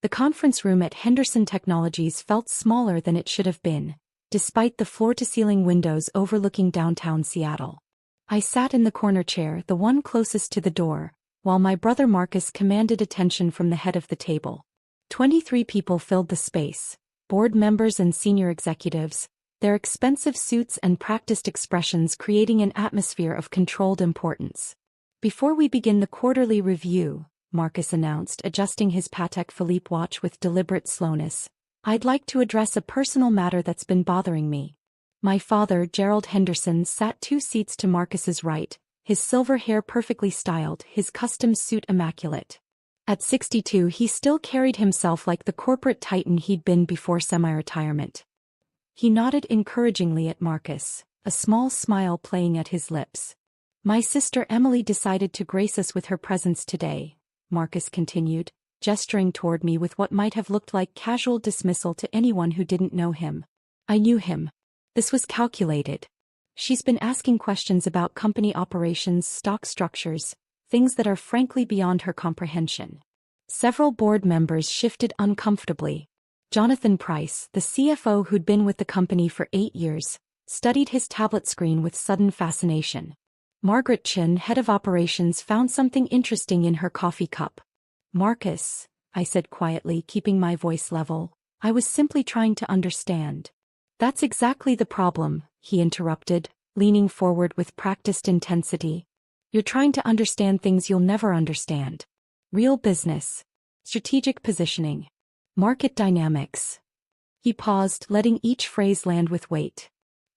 The conference room at Henderson Technologies felt smaller than it should have been, despite the floor-to-ceiling windows overlooking downtown Seattle. I sat in the corner chair, the one closest to the door, while my brother Marcus commanded attention from the head of the table. 23 people filled the space, board members and senior executives, their expensive suits and practiced expressions creating an atmosphere of controlled importance. Before we begin the quarterly review, Marcus announced, adjusting his Patek Philippe watch with deliberate slowness, I'd like to address a personal matter that's been bothering me. My father, Gerald Henderson, sat 2 seats to Marcus's right, his silver hair perfectly styled, his custom suit immaculate. At 62 he still carried himself like the corporate titan he'd been before semi-retirement. He nodded encouragingly at Marcus, a small smile playing at his lips. My sister Emily decided to grace us with her presence today, Marcus continued, gesturing toward me with what might have looked like casual dismissal to anyone who didn't know him. I knew him. This was calculated. She's been asking questions about company operations, stock structures, things that are frankly beyond her comprehension. Several board members shifted uncomfortably. Jonathan Price, the CFO who'd been with the company for 8 years, studied his tablet screen with sudden fascination. Margaret Chin, head of operations, found something interesting in her coffee cup. Marcus, I said quietly, keeping my voice level, I was simply trying to understand. That's exactly the problem, he interrupted, leaning forward with practiced intensity. You're trying to understand things you'll never understand. Real business. Strategic positioning. Market dynamics. He paused, letting each phrase land with weight.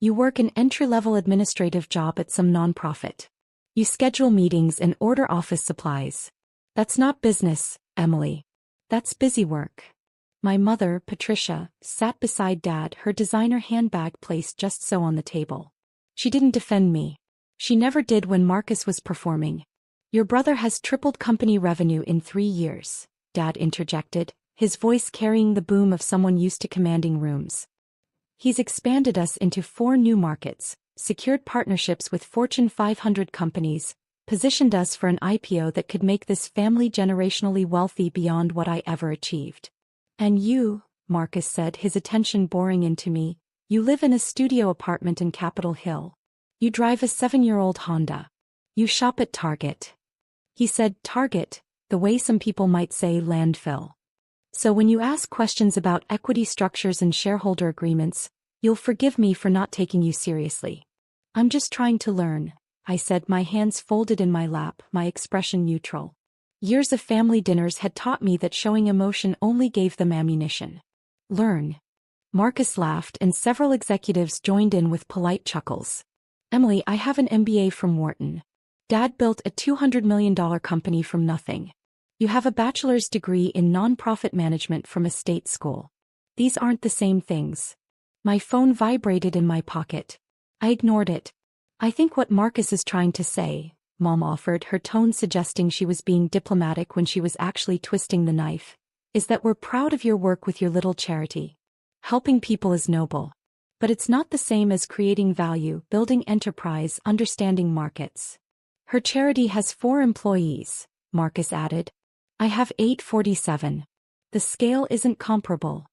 You work an entry-level administrative job at some nonprofit. You schedule meetings and order office supplies. That's not business, Emily. That's busy work. My mother, Patricia, sat beside Dad, her designer handbag placed just so on the table. She didn't defend me. She never did when Marcus was performing. Your brother has tripled company revenue in 3 years, Dad interjected, his voice carrying the boom of someone used to commanding rooms. He's expanded us into 4 new markets, secured partnerships with Fortune 500 companies, positioned us for an IPO that could make this family generationally wealthy beyond what I ever achieved. And you, Marcus said, his attention boring into me, you live in a studio apartment in Capitol Hill. You drive a 7-year-old Honda. You shop at Target. He said Target, the way some people might say landfill. So when you ask questions about equity structures and shareholder agreements, you'll forgive me for not taking you seriously. I'm just trying to learn, I said, my hands folded in my lap, my expression neutral. Years of family dinners had taught me that showing emotion only gave them ammunition. Learn. Marcus laughed and several executives joined in with polite chuckles. Emily, I have an MBA from Wharton. Dad built a $200 million company from nothing. You have a bachelor's degree in nonprofit management from a state school. These aren't the same things. My phone vibrated in my pocket. I ignored it. I think what Marcus is trying to say, Mom offered, her tone suggesting she was being diplomatic when she was actually twisting the knife, is that we're proud of your work with your little charity. Helping people is noble. But it's not the same as creating value, building enterprise, understanding markets. Her charity has 4 employees, Marcus added. I have 847. The scale isn't comparable.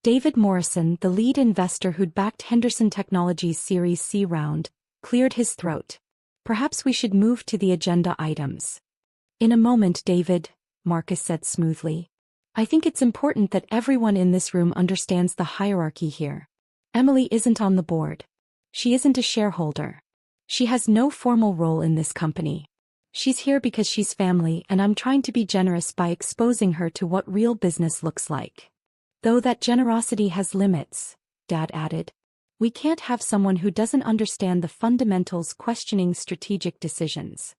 David Morrison, the lead investor who'd backed Henderson Technologies' Series C round, cleared his throat. Perhaps we should move to the agenda items. In a moment, David, Marcus said smoothly. I think it's important that everyone in this room understands the hierarchy here. Emily isn't on the board. She isn't a shareholder. She has no formal role in this company. She's here because she's family, and I'm trying to be generous by exposing her to what real business looks like. Though that generosity has limits, Dad added. We can't have someone who doesn't understand the fundamentals questioning strategic decisions.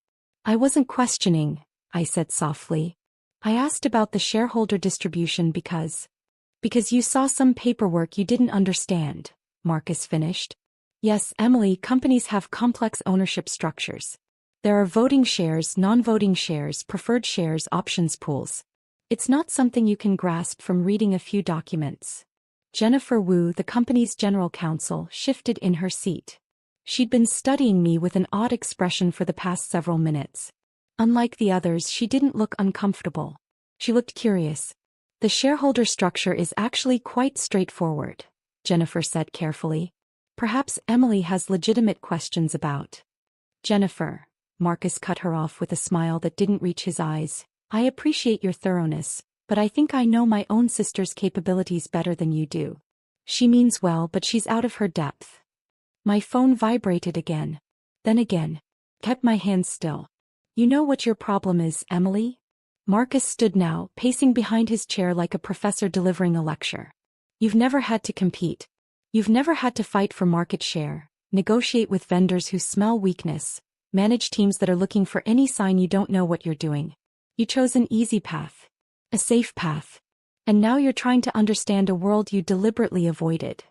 I wasn't questioning, I said softly. I asked about the shareholder distribution because you saw some paperwork you didn't understand, Marcus finished. Yes, Emily, companies have complex ownership structures. There are voting shares, non-voting shares, preferred shares, options pools. It's not something you can grasp from reading a few documents. Jennifer Wu, the company's general counsel, shifted in her seat. She'd been studying me with an odd expression for the past several minutes. Unlike the others, she didn't look uncomfortable. She looked curious. The shareholder structure is actually quite straightforward, Jennifer said carefully. Perhaps Emily has legitimate questions about. Jennifer, Marcus cut her off with a smile that didn't reach his eyes. I appreciate your thoroughness, but I think I know my own sister's capabilities better than you do. She means well, but she's out of her depth. My phone vibrated again. Then again. Kept my hands still. You know what your problem is, Emily? Marcus stood now, pacing behind his chair like a professor delivering a lecture. You've never had to compete. You've never had to fight for market share, negotiate with vendors who smell weakness, manage teams that are looking for any sign you don't know what you're doing. You chose an easy path. A safe path. And now you're trying to understand a world you deliberately avoided.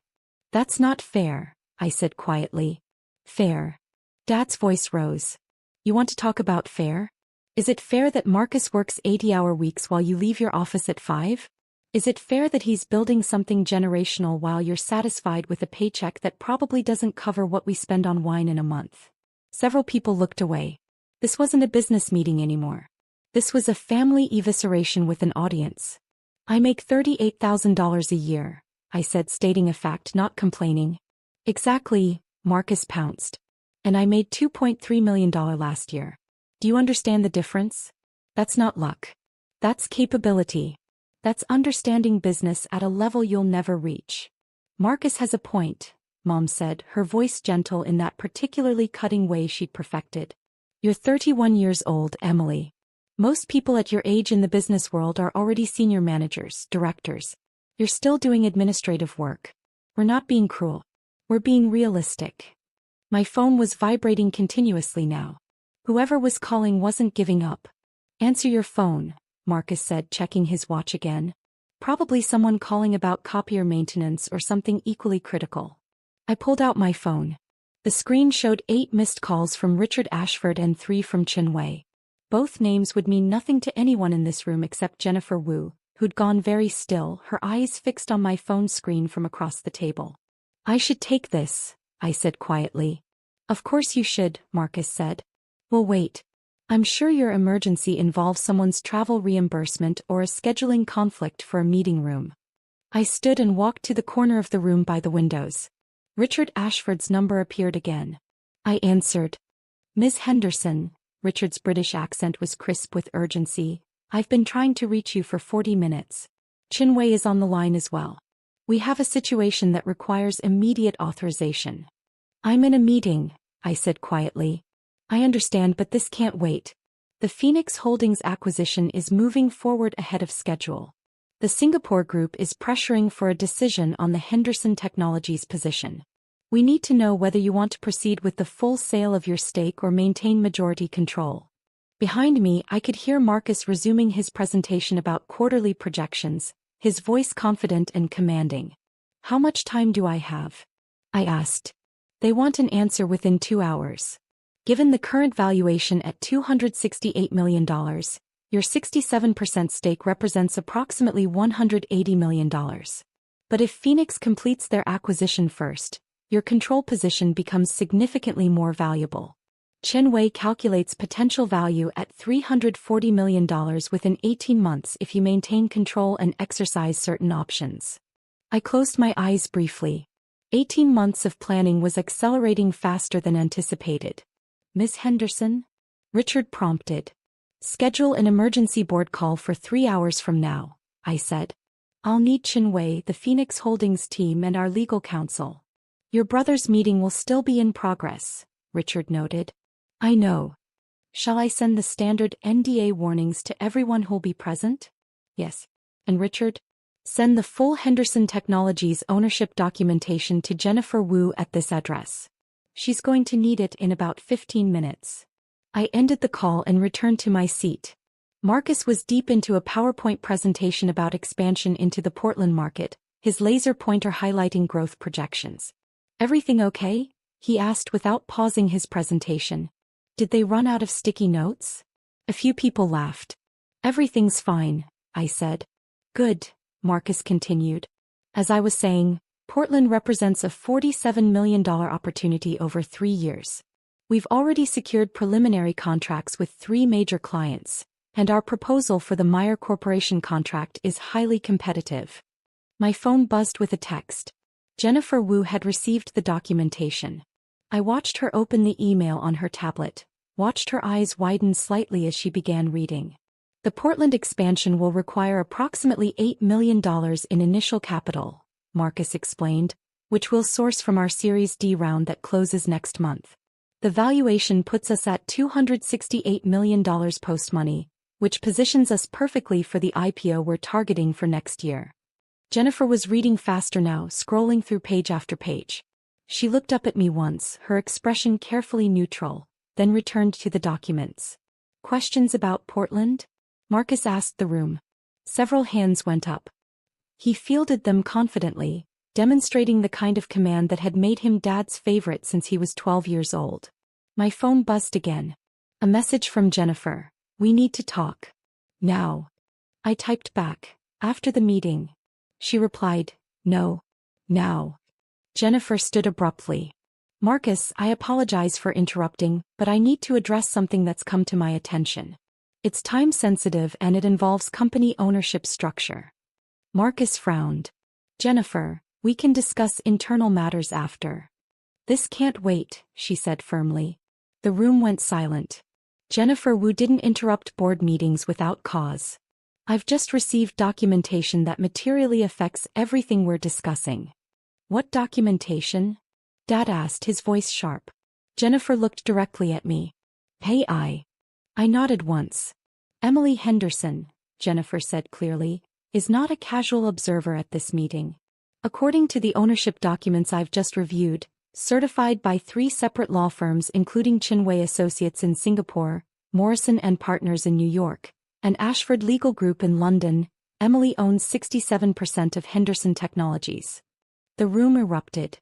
That's not fair, I said quietly. Fair. Dad's voice rose. You want to talk about fair? Is it fair that Marcus works 80-hour weeks while you leave your office at 5? Is it fair that he's building something generational while you're satisfied with a paycheck that probably doesn't cover what we spend on wine in a month? Several people looked away. This wasn't a business meeting anymore. This was a family evisceration with an audience. I make $38,000 a year, I said, stating a fact, not complaining. Exactly, Marcus pounced. And I made $2.3 million last year. Do you understand the difference? That's not luck. That's capability. That's understanding business at a level you'll never reach. Marcus has a point, Mom said, her voice gentle in that particularly cutting way she'd perfected. You're 31 years old, Emily. Most people at your age in the business world are already senior managers, directors. You're still doing administrative work. We're not being cruel. We're being realistic. My phone was vibrating continuously now. Whoever was calling wasn't giving up. Answer your phone, Marcus said, checking his watch again. Probably someone calling about copier maintenance or something equally critical. I pulled out my phone. The screen showed 8 missed calls from Richard Ashford and 3 from Chin Wei. Both names would mean nothing to anyone in this room except Jennifer Wu, who'd gone very still, her eyes fixed on my phone screen from across the table. I should take this, I said quietly. Of course you should, Marcus said. Well, wait. I'm sure your emergency involves someone's travel reimbursement or a scheduling conflict for a meeting room. I stood and walked to the corner of the room by the windows. Richard Ashford's number appeared again. I answered. Ms. Henderson, Richard's British accent was crisp with urgency. I've been trying to reach you for 40 minutes. Chin Wei is on the line as well. We have a situation that requires immediate authorization. I'm in a meeting, I said quietly. I understand, but this can't wait. The Phoenix Holdings acquisition is moving forward ahead of schedule. The Singapore group is pressuring for a decision on the Henderson Technologies position. We need to know whether you want to proceed with the full sale of your stake or maintain majority control. Behind me, I could hear Marcus resuming his presentation about quarterly projections, his voice confident and commanding. How much time do I have? I asked. They want an answer within 2 hours. Given the current valuation at $268 million, your 67% stake represents approximately $180 million. But if Phoenix completes their acquisition first, your control position becomes significantly more valuable. Chin Wei calculates potential value at $340 million within 18 months if you maintain control and exercise certain options. I closed my eyes briefly. 18 months of planning was accelerating faster than anticipated. Ms. Henderson? Richard prompted. Schedule an emergency board call for 3 hours from now, I said. I'll need Chin Wei, the Phoenix Holdings team, and our legal counsel. Your brother's meeting will still be in progress, Richard noted. I know. Shall I send the standard NDA warnings to everyone who'll be present? Yes. And Richard? Send the full Henderson Technologies ownership documentation to Jennifer Wu at this address. She's going to need it in about 15 minutes. I ended the call and returned to my seat. Marcus was deep into a PowerPoint presentation about expansion into the Portland market, his laser pointer highlighting growth projections. Everything okay? He asked without pausing his presentation. Did they run out of sticky notes? A few people laughed. Everything's fine, I said. Good, Marcus continued. As I was saying, Portland represents a $47 million opportunity over 3 years. We've already secured preliminary contracts with 3 major clients, And our proposal for the Meyer Corporation contract is highly competitive. My phone buzzed with a text. Jennifer Wu had received the documentation. I watched her open the email on her tablet, watched her eyes widen slightly as she began reading. The Portland expansion will require approximately $8 million in initial capital, Marcus explained, which we'll source from our Series D round that closes next month. The valuation puts us at $268 million post-money, which positions us perfectly for the IPO we're targeting for next year. Jennifer was reading faster now, scrolling through page after page. She looked up at me once, her expression carefully neutral, then returned to the documents. Questions about Portland? Marcus asked the room. Several hands went up. He fielded them confidently, demonstrating the kind of command that had made him Dad's favorite since he was 12 years old. My phone buzzed again. A message from Jennifer. We need to talk. Now. I typed back. After the meeting. She replied, no. Now. Jennifer stood abruptly. Marcus, I apologize for interrupting, but I need to address something that's come to my attention. It's time-sensitive and it involves company ownership structure. Marcus frowned. Jennifer, we can discuss internal matters after. This can't wait, she said firmly. The room went silent. Jennifer Wu didn't interrupt board meetings without cause. I've just received documentation that materially affects everything we're discussing. What documentation? Dad asked, his voice sharp. Jennifer looked directly at me. Hey, I nodded once. Emily Henderson, Jennifer said clearly, is not a casual observer at this meeting. According to the ownership documents I've just reviewed, certified by 3 separate law firms including Chinwei Associates in Singapore, Morrison & Partners in New York, and Ashford Legal Group in London, Emily owns 67% of Henderson Technologies. The room erupted.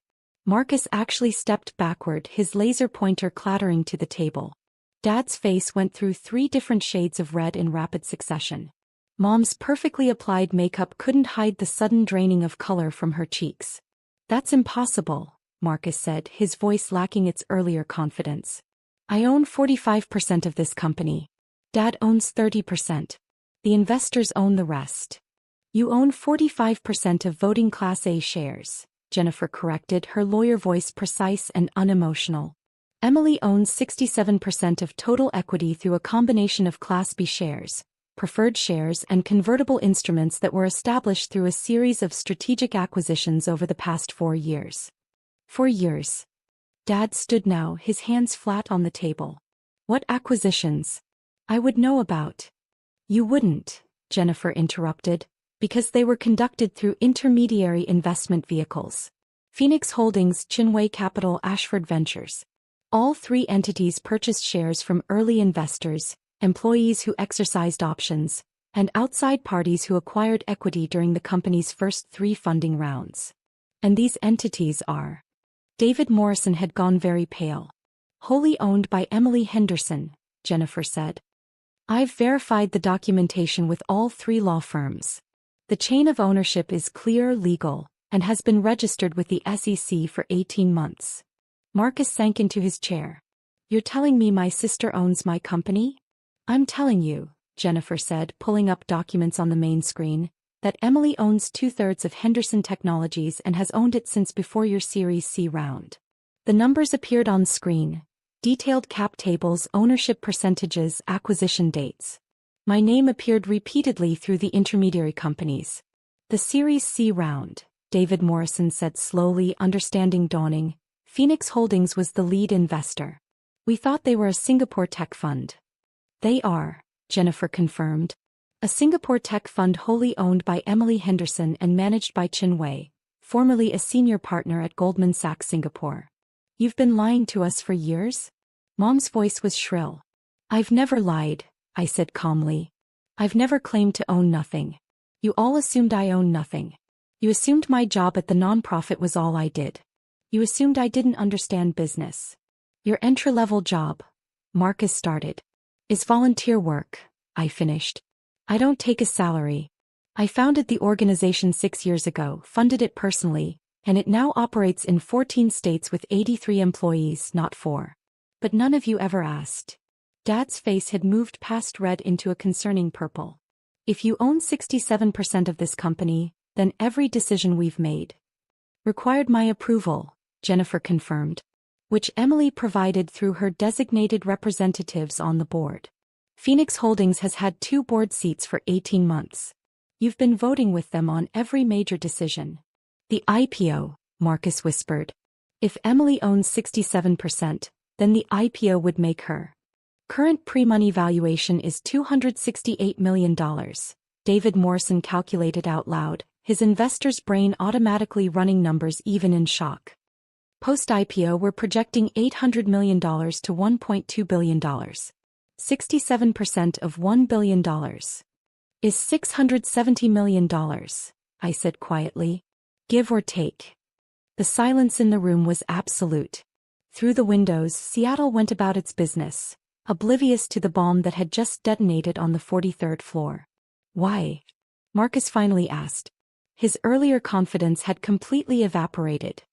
Marcus actually stepped backward, his laser pointer clattering to the table. Dad's face went through 3 different shades of red in rapid succession. Mom's perfectly applied makeup couldn't hide the sudden draining of color from her cheeks. That's impossible, Marcus said, his voice lacking its earlier confidence. I own 45% of this company. Dad owns 30%. The investors own the rest. You own 45% of voting Class A shares, Jennifer corrected, her lawyer voice precise and unemotional. Emily owns 67% of total equity through a combination of Class B shares, preferred shares and convertible instruments that were established through a series of strategic acquisitions over the past 4 years. 4 years. Dad stood now, his hands flat on the table. What acquisitions? I would know about. You wouldn't, Jennifer interrupted, because they were conducted through intermediary investment vehicles. Phoenix Holdings, Chinwei Capital, Ashford Ventures. All 3 entities purchased shares from early investors, employees who exercised options, and outside parties who acquired equity during the company's first 3 funding rounds. And these entities are. David Morrison had gone very pale. Wholly owned by Emily Henderson, Jennifer said. I've verified the documentation with all 3 law firms. The chain of ownership is clear, legal, and has been registered with the SEC for 18 months. Marcus sank into his chair. You're telling me my sister owns my company? I'm telling you, Jennifer said, pulling up documents on the main screen, that Emily owns 2/3 of Henderson Technologies and has owned it since before your Series C round. The numbers appeared on screen. Detailed cap tables, ownership percentages, acquisition dates. My name appeared repeatedly through the intermediary companies. The Series C round, David Morrison said slowly, understanding dawning. Phoenix Holdings was the lead investor. We thought they were a Singapore tech fund. They are, Jennifer confirmed. A Singapore tech fund wholly owned by Emily Henderson and managed by Chinwei, formerly a senior partner at Goldman Sachs Singapore. You've been lying to us for years? Mom's voice was shrill. I've never lied, I said calmly. I've never claimed to own nothing. You all assumed I owned nothing. You assumed my job at the nonprofit was all I did. You assumed I didn't understand business. Your entry-level job, Marcus started, is volunteer work, I finished. I don't take a salary. I founded the organization 6 years ago, funded it personally, and it now operates in 14 states with 83 employees, not 4. But none of you ever asked. Dad's face had moved past red into a concerning purple. If you own 67% of this company, then every decision we've made required my approval, Jennifer confirmed, which Emily provided through her designated representatives on the board. Phoenix Holdings has had 2 board seats for 18 months. You've been voting with them on every major decision. The IPO, Marcus whispered. If Emily owns 67%, then the IPO would make her current pre-money valuation is $268 million, David Morrison calculated out loud, his investor's brain automatically running numbers even in shock. Post-IPO we're projecting $800 million to $1.2 billion. 67% of $1 billion is $670 million, I said quietly. Give or take. The silence in the room was absolute. Through the windows, Seattle went about its business, oblivious to the bomb that had just detonated on the 43rd floor. Why? Marcus finally asked. His earlier confidence had completely evaporated.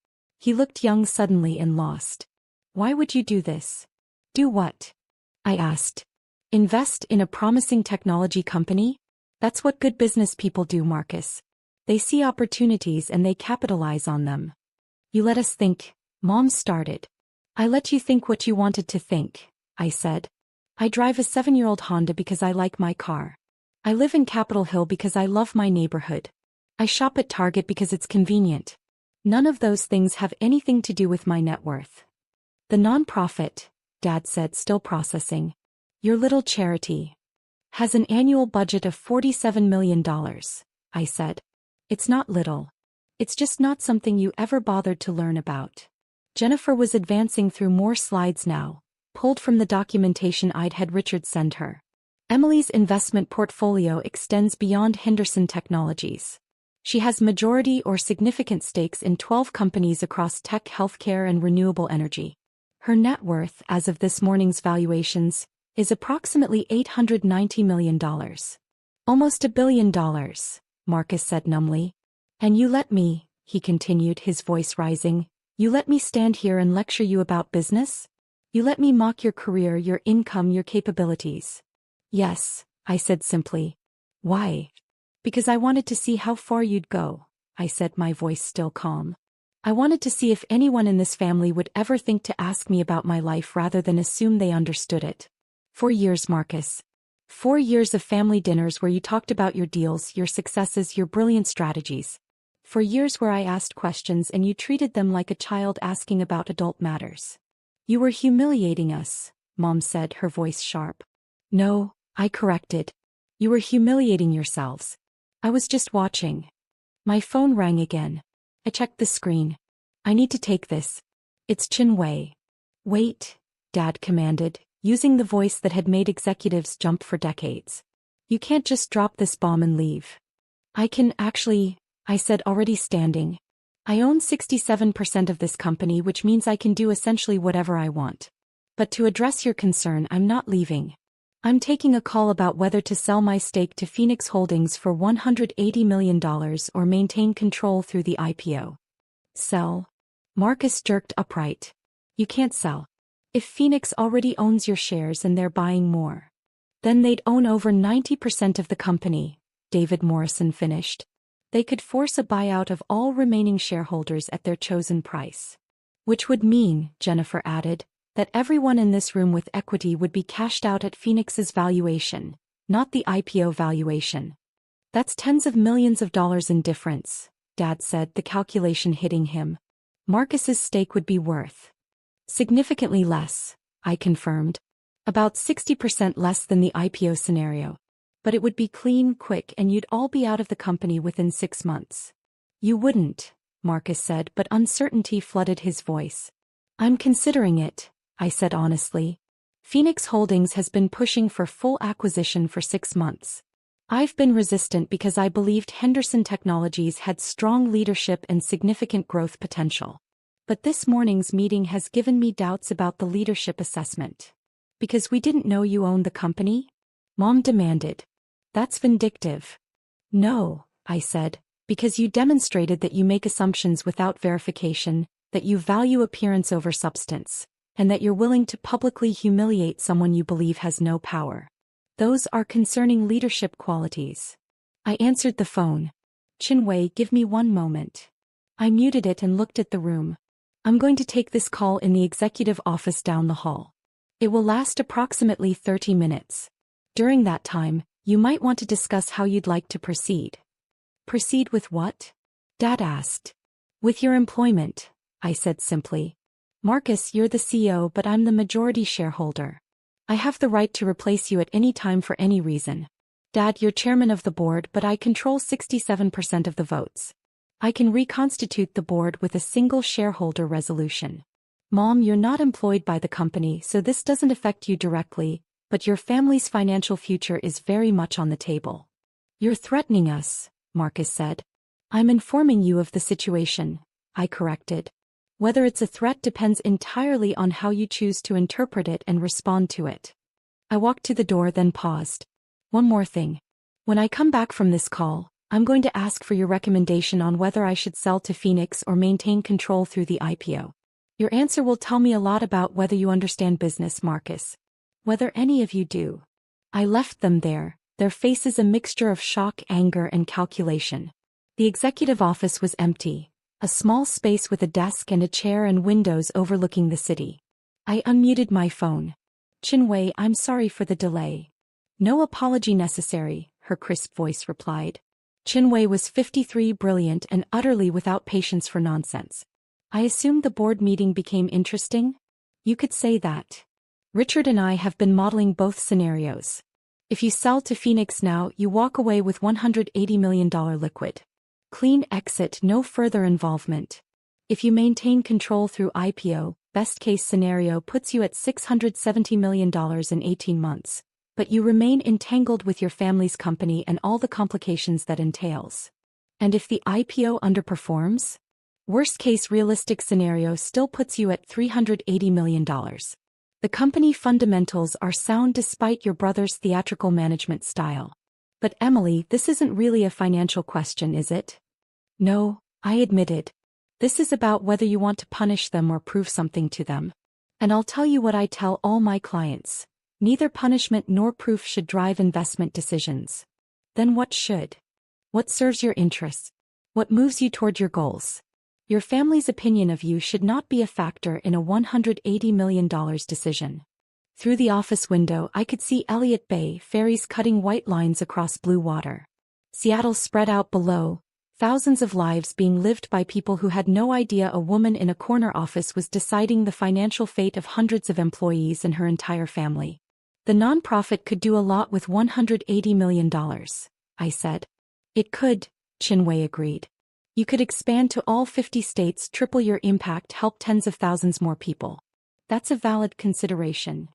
He looked young suddenly and lost. Why would you do this? Do what? I asked. Invest in a promising technology company? That's what good business people do, Marcus. They see opportunities and they capitalize on them. You let us think, Mom started. I let you think what you wanted to think, I said. I drive a 7-year-old Honda because I like my car. I live in Capitol Hill because I love my neighborhood. I shop at Target because it's convenient. None of those things have anything to do with my net worth. The nonprofit, Dad said, still processing. Your little charity has an annual budget of $47 million, I said. It's not little. It's just not something you ever bothered to learn about. Jennifer was advancing through more slides now, pulled from the documentation I'd had Richard send her. Emily's investment portfolio extends beyond Henderson Technologies. She has majority or significant stakes in 12 companies across tech, healthcare, and renewable energy. Her net worth, as of this morning's valuations, is approximately $890 million. Almost $1 billion, Marcus said numbly. And you let me, he continued, his voice rising, you let me stand here and lecture you about business? You let me mock your career, your income, your capabilities. Yes, I said simply. Why? Because I wanted to see how far you'd go, I said, my voice still calm. I wanted to see if anyone in this family would ever think to ask me about my life rather than assume they understood it. 4 years, Marcus. 4 years of family dinners where you talked about your deals, your successes, your brilliant strategies. 4 years where I asked questions and you treated them like a child asking about adult matters. You were humiliating us, Mom said, her voice sharp. No, I corrected. You were humiliating yourselves. I was just watching. My phone rang again. I checked the screen. I need to take this. It's Chin Wei. Wait, Dad commanded, using the voice that had made executives jump for decades. You can't just drop this bomb and leave. I can actually, I said, already standing. I own 67% of this company, which means I can do essentially whatever I want. But to address your concern, I'm not leaving. I'm taking a call about whether to sell my stake to Phoenix Holdings for $180 million or maintain control through the IPO. Sell? Marcus jerked upright. You can't sell. If Phoenix already owns your shares and they're buying more, then they'd own over 90% of the company, David Morrison finished. They could force a buyout of all remaining shareholders at their chosen price. Which would mean, Jennifer added, that everyone in this room with equity would be cashed out at Phoenix's valuation, not the IPO valuation. That's tens of millions of dollars in difference, Dad said, the calculation hitting him. Marcus's stake would be worth significantly less, I confirmed. About 60% less than the IPO scenario. But it would be clean, quick, and you'd all be out of the company within 6 months. You wouldn't, Marcus said, but uncertainty flooded his voice. I'm considering it, I said honestly. Phoenix Holdings has been pushing for full acquisition for 6 months. I've been resistant because I believed Henderson Technologies had strong leadership and significant growth potential. But this morning's meeting has given me doubts about the leadership assessment. Because we didn't know you owned the company? Mom demanded. That's vindictive. No, I said, because you demonstrated that you make assumptions without verification, that you value appearance over substance, and that you're willing to publicly humiliate someone you believe has no power. Those are concerning leadership qualities. I answered the phone. Chinwei, give me one moment. I muted it and looked at the room. I'm going to take this call in the executive office down the hall. It will last approximately 30 minutes. During that time, you might want to discuss how you'd like to proceed. Proceed with what? Dad asked. With your employment, I said simply. Marcus, you're the CEO, but I'm the majority shareholder. I have the right to replace you at any time for any reason. Dad, you're chairman of the board, but I control 67% of the votes. I can reconstitute the board with a single shareholder resolution. Mom, you're not employed by the company, so this doesn't affect you directly, but your family's financial future is very much on the table. You're threatening us, Marcus said. I'm informing you of the situation, I corrected. Whether it's a threat depends entirely on how you choose to interpret it and respond to it. I walked to the door, then paused. One more thing. When I come back from this call, I'm going to ask for your recommendation on whether I should sell to Phoenix or maintain control through the IPO. Your answer will tell me a lot about whether you understand business, Marcus. Whether any of you do. I left them there, their faces a mixture of shock, anger, and calculation. The executive office was empty, a small space with a desk and a chair and windows overlooking the city. I unmuted my phone. Chinwei, I'm sorry for the delay. No apology necessary, her crisp voice replied. Chinwei was 53, brilliant and utterly without patience for nonsense. I assumed the board meeting became interesting? You could say that. Richard and I have been modeling both scenarios. If you sell to Phoenix now, you walk away with $180 million liquid. Clean exit, no further involvement. If you maintain control through IPO, best case scenario puts you at $670 million in 18 months. But you remain entangled with your family's company and all the complications that entails. And if the IPO underperforms? Worst case realistic scenario still puts you at $380 million. The company fundamentals are sound despite your brother's theatrical management style. But Emily, this isn't really a financial question, is it? No, I admitted. This is about whether you want to punish them or prove something to them. And I'll tell you what I tell all my clients. Neither punishment nor proof should drive investment decisions. Then what should? What serves your interests? What moves you toward your goals? Your family's opinion of you should not be a factor in a $180 million decision. Through the office window, I could see Elliott Bay, ferries cutting white lines across blue water. Seattle spread out below, thousands of lives being lived by people who had no idea a woman in a corner office was deciding the financial fate of hundreds of employees and her entire family. The nonprofit could do a lot with $180 million, I said. It could, Chinwei agreed. You could expand to all 50 states, triple your impact, help tens of thousands more people. That's a valid consideration.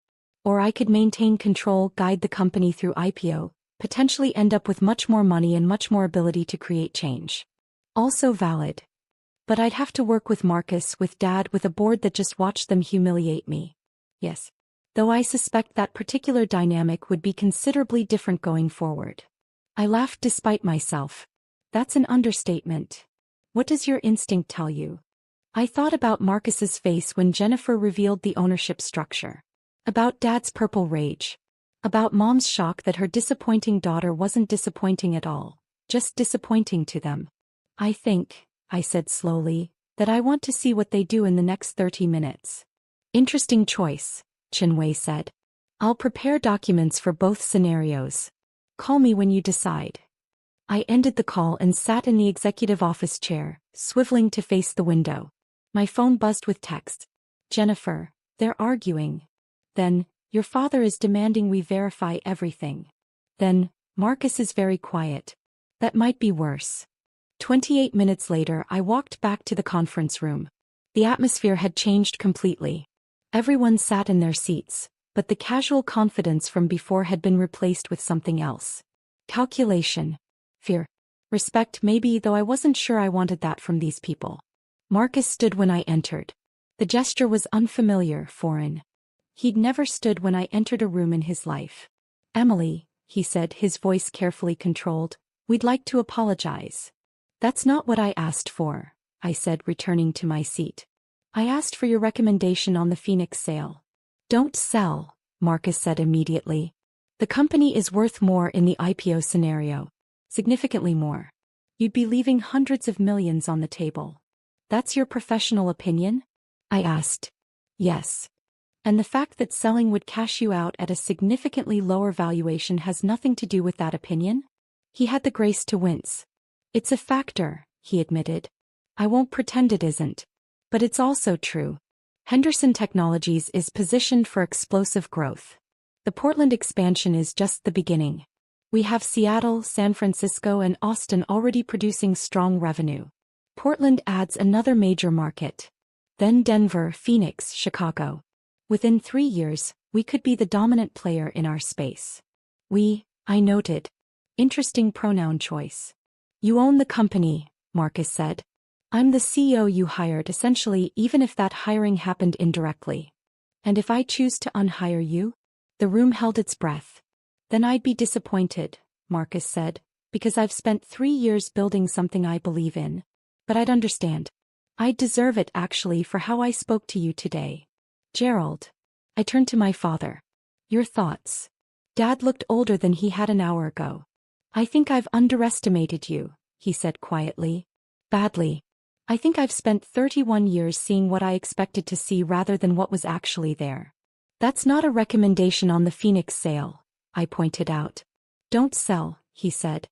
Or I could maintain control, guide the company through IPO, potentially end up with much more money and much more ability to create change. Also valid. But I'd have to work with Marcus, with Dad, with a board that just watched them humiliate me. Yes. Though I suspect that particular dynamic would be considerably different going forward. I laughed despite myself. That's an understatement. What does your instinct tell you? I thought about Marcus's face when Jennifer revealed the ownership structure. About Dad's purple rage. About Mom's shock that her disappointing daughter wasn't disappointing at all, just disappointing to them. I think, I said slowly, that I want to see what they do in the next 30 minutes. Interesting choice, Chinwei said. I'll prepare documents for both scenarios. Call me when you decide. I ended the call and sat in the executive office chair, swiveling to face the window. My phone buzzed with text. Jennifer, they're arguing. Then, your father is demanding we verify everything. Then, Marcus is very quiet. That might be worse. 28 minutes later, I walked back to the conference room. The atmosphere had changed completely. Everyone sat in their seats, but the casual confidence from before had been replaced with something else. Calculation. Fear. Respect maybe, though I wasn't sure I wanted that from these people. Marcus stood when I entered. The gesture was unfamiliar, foreign. He'd never stood when I entered a room in his life. Emily, he said, his voice carefully controlled, we'd like to apologize. That's not what I asked for, I said, returning to my seat. I asked for your recommendation on the Phoenix sale. Don't sell, Marcus said immediately. The company is worth more in the IPO scenario. Significantly more. You'd be leaving hundreds of millions on the table. That's your professional opinion? I asked. Yes. And the fact that selling would cash you out at a significantly lower valuation has nothing to do with that opinion? He had the grace to wince. It's a factor, he admitted. I won't pretend it isn't. But it's also true. Henderson Technologies is positioned for explosive growth. The Portland expansion is just the beginning. We have Seattle, San Francisco, and Austin already producing strong revenue. Portland adds another major market. Then Denver, Phoenix, Chicago. Within 3 years, we could be the dominant player in our space. I noted. Interesting pronoun choice. You own the company, Marcus said. I'm the CEO you hired essentially, even if that hiring happened indirectly. And if I choose to unhire you? The room held its breath. Then I'd be disappointed, Marcus said, because I've spent 3 years building something I believe in. But I'd understand. I'd deserve it actually for how I spoke to you today. Gerald. I turned to my father. Your thoughts? Dad looked older than he had an hour ago. I think I've underestimated you, he said quietly. Badly. I think I've spent 31 years seeing what I expected to see rather than what was actually there. That's not a recommendation on the Phoenix sale, I pointed out. Don't sell, he said.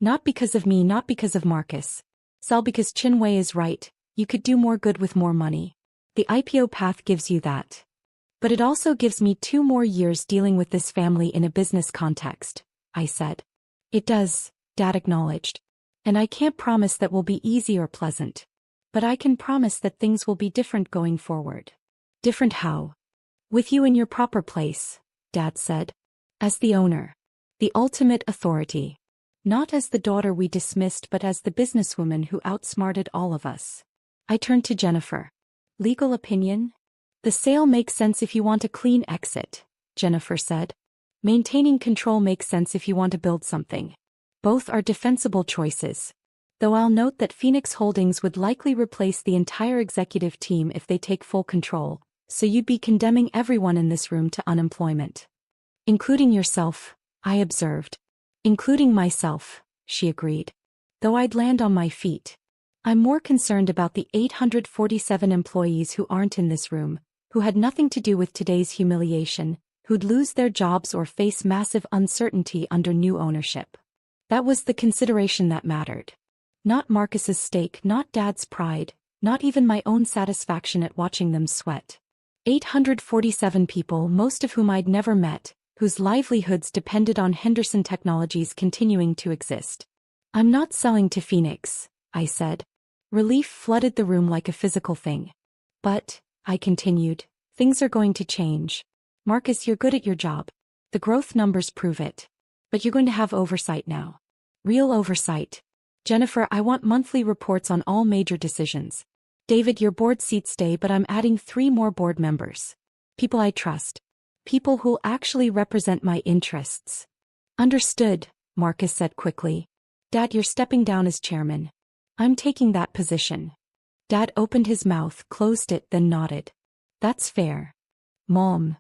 Not because of me, not because of Marcus. Sell because Chinwei is right, you could do more good with more money. The IPO path gives you that. But it also gives me 2 more years dealing with this family in a business context, I said. It does, Dad acknowledged. And I can't promise that will be easy or pleasant. But I can promise that things will be different going forward. Different how? With you in your proper place, Dad said. As the owner. The ultimate authority. Not as the daughter we dismissed but as the businesswoman who outsmarted all of us. I turned to Jennifer. Legal opinion? The sale makes sense if you want a clean exit, Jennifer said. Maintaining control makes sense if you want to build something. Both are defensible choices. Though I'll note that Phoenix Holdings would likely replace the entire executive team if they take full control, so you'd be condemning everyone in this room to unemployment. Including yourself, I observed. Including myself, she agreed. Though I'd land on my feet. I'm more concerned about the 847 employees who aren't in this room, who had nothing to do with today's humiliation, who'd lose their jobs or face massive uncertainty under new ownership. That was the consideration that mattered. Not Marcus's stake, not Dad's pride, not even my own satisfaction at watching them sweat. 847 people, most of whom I'd never met, whose livelihoods depended on Henderson Technologies continuing to exist. I'm not selling to Phoenix, I said. Relief flooded the room like a physical thing. But, I continued, things are going to change. Marcus, you're good at your job. The growth numbers prove it. But you're going to have oversight now. Real oversight. Jennifer, I want monthly reports on all major decisions. David, your board seats stay, but I'm adding 3 more board members. People I trust. People who'll actually represent my interests. Understood, Marcus said quickly. Dad, you're stepping down as chairman. I'm taking that position. Dad opened his mouth, closed it, then nodded. That's fair. Mom.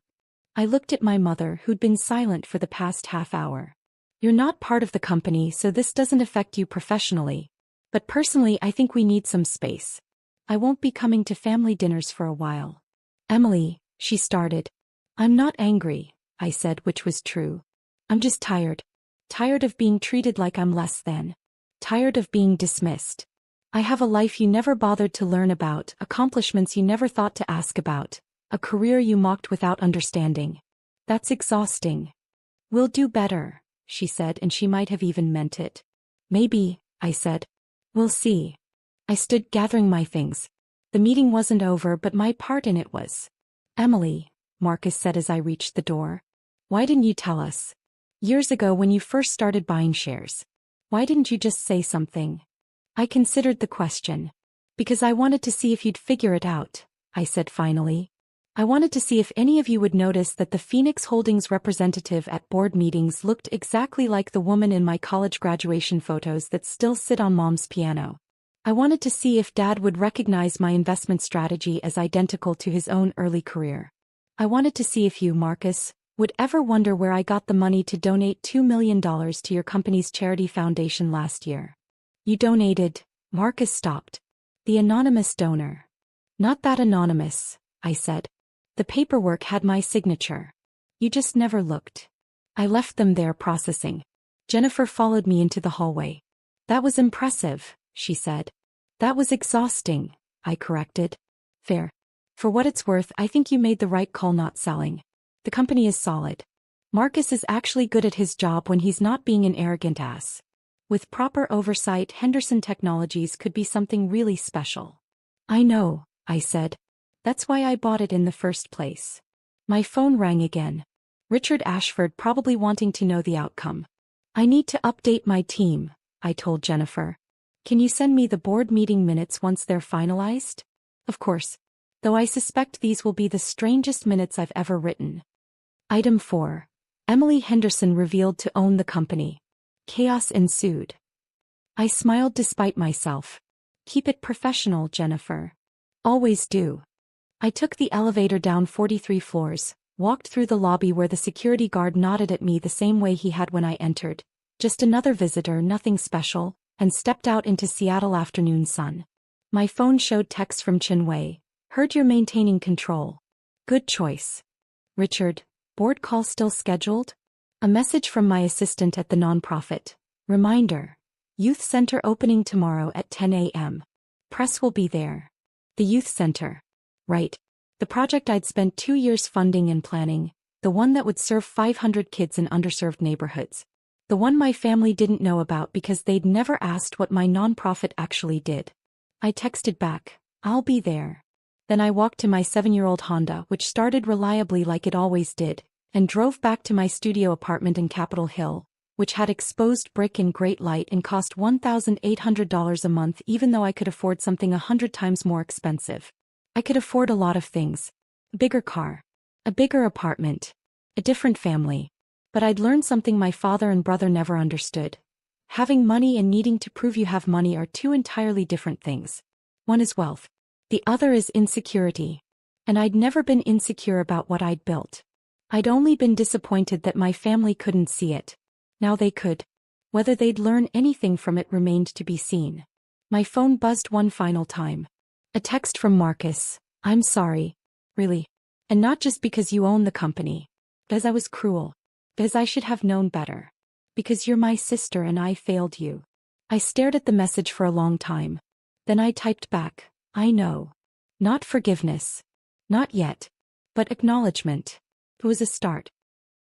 I looked at my mother, who'd been silent for the past half hour. You're not part of the company, so this doesn't affect you professionally. But personally, I think we need some space. I won't be coming to family dinners for a while. Emily, she started. I'm not angry, I said, which was true. I'm just tired. Tired of being treated like I'm less than. Tired of being dismissed. I have a life you never bothered to learn about, accomplishments you never thought to ask about, a career you mocked without understanding. That's exhausting. We'll do better, she said, and she might have even meant it. Maybe, I said. We'll see. I stood gathering my things. The meeting wasn't over, but my part in it was. Emily, Marcus said as I reached the door. Why didn't you tell us? Years ago when you first started buying shares. Why didn't you just say something? I considered the question. Because I wanted to see if you'd figure it out, I said finally. I wanted to see if any of you would notice that the Phoenix Holdings representative at board meetings looked exactly like the woman in my college graduation photos that still sit on Mom's piano. I wanted to see if Dad would recognize my investment strategy as identical to his own early career. I wanted to see if you, Marcus, would ever wonder where I got the money to donate $2 million to your company's charity foundation last year. You donated. Marcus stopped. The anonymous donor. Not that anonymous, I said. The paperwork had my signature. You just never looked. I left them there processing. Jennifer followed me into the hallway. That was impressive, she said. That was exhausting, I corrected. Fair. For what it's worth, I think you made the right call not selling. The company is solid. Marcus is actually good at his job when he's not being an arrogant ass. With proper oversight, Henderson Technologies could be something really special. I know, I said. That's why I bought it in the first place. My phone rang again. Richard Ashford, probably wanting to know the outcome. I need to update my team, I told Jennifer. Can you send me the board meeting minutes once they're finalized? Of course. Though I suspect these will be the strangest minutes I've ever written. Item 4. Emily Henderson revealed to own the company. Chaos ensued. I smiled despite myself. Keep it professional, Jennifer. Always do. I took the elevator down 43 floors, walked through the lobby where the security guard nodded at me the same way he had when I entered. Just another visitor, nothing special, and stepped out into Seattle afternoon sun. My phone showed text from Chinwei. Heard you're maintaining control. Good choice. Richard, board call still scheduled? A message from my assistant at the nonprofit. Reminder. Youth Center opening tomorrow at 10 a.m. Press will be there. The Youth Center. Right. The project I'd spent 2 years funding and planning, the one that would serve 500 kids in underserved neighborhoods. The one my family didn't know about because they'd never asked what my nonprofit actually did. I texted back, I'll be there. Then I walked to my 7-year-old Honda, which started reliably like it always did, and drove back to my studio apartment in Capitol Hill, which had exposed brick and great light and cost $1,800 a month even though I could afford something 100 times more expensive. I could afford a lot of things. A bigger car. A bigger apartment. A different family. But I'd learned something my father and brother never understood. Having money and needing to prove you have money are two entirely different things. One is wealth. The other is insecurity. And I'd never been insecure about what I'd built. I'd only been disappointed that my family couldn't see it. Now they could. Whether they'd learn anything from it remained to be seen. My phone buzzed one final time. A text from Marcus. I'm sorry. Really. And not just because you own the company. Because I was cruel. Because I should have known better. Because you're my sister and I failed you. I stared at the message for a long time. Then I typed back, I know. Not forgiveness. Not yet. But acknowledgement. It was a start.